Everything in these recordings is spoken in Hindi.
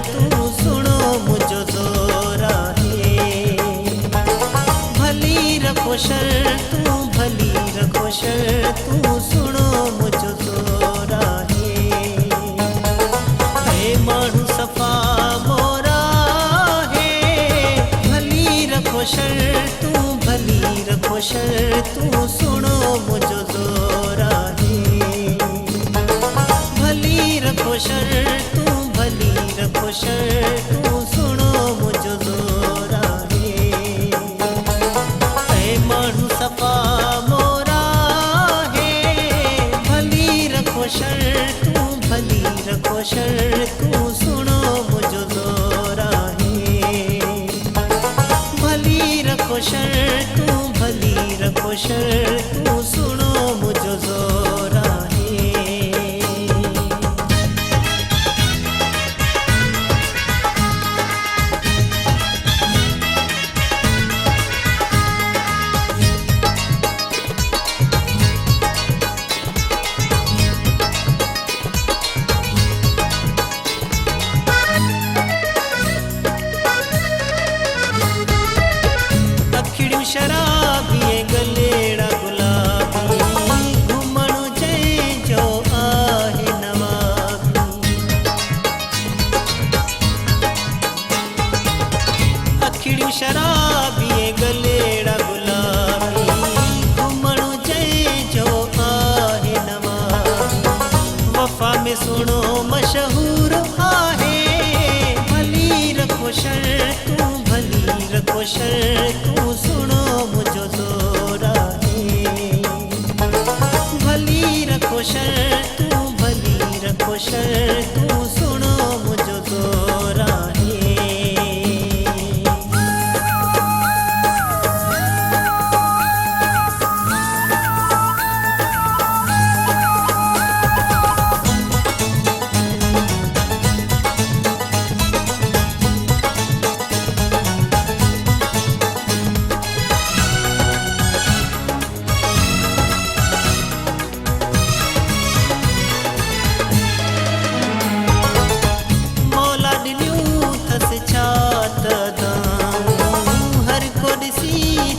तू सुनो मुझो जोरा है। भली रखो शर तू भली रखो शर तू सुनो मुझो जोरा है। माण्हू सफ़ा मोरा है। भली रखो शर तू भली रखो शर तू सुनो मुझो जोरा है। भली रखो शर तू भली रखो शर तू सुनो मुझो जोरा है। माण्हू सफ़ा मोरा है। भली रखो शर तू भली रखो शर तू सुनो मुझो जोरा है। भली रखो शर तू भली रखो शर तू सुनो मुझो जोरा है। शराबी गलेड़ा गुलाबी घुमण जो आहे नवाबी। अखिड़ियूं शराबी गलेड़ा गुलाबी घुमण जो आहे नवाबी। वफ़ा में सुनो मशहूर आहे। भली रखो शर तू भली रखो शर तू सुनो मुझो जोरा है। भली रखो शर तू भली रखो शर तू सुनो मुझो जोरा है।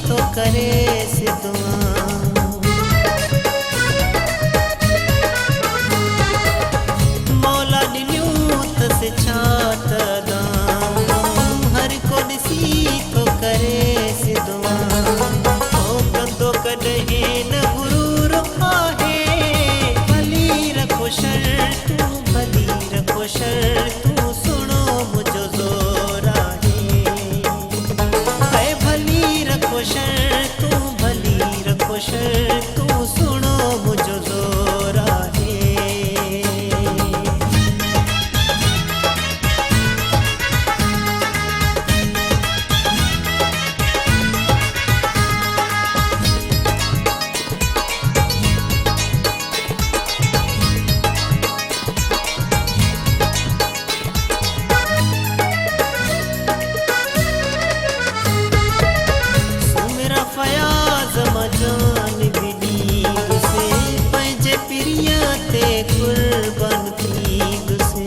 तो करे से मौला ॾिनियूं तस छात दाऊं। हर को ॾिसी तो करे से दुआ। ओ कंदो कॾहिं न गुरूर आहे। भली रखो शर तू भली रखो शर तू सुनो मुझो जोरा है। भली रखो शर तू भली रखो शर तू सुनो मुझो जोरा है। फयाज़ मजान भी दीद से पंहिंजे पिरीअ ते कुर्बान थीद से।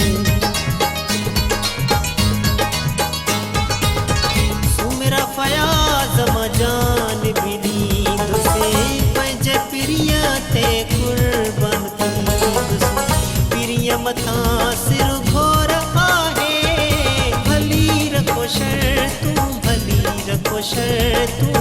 सुमेरा फयाज़ मजान भी दीद से पंहिंजे पिरीअ ते कुर्बान थीद से। पिरीअ मथां सिर घोर आहे। भली रखो शर तू भली रखो शर तू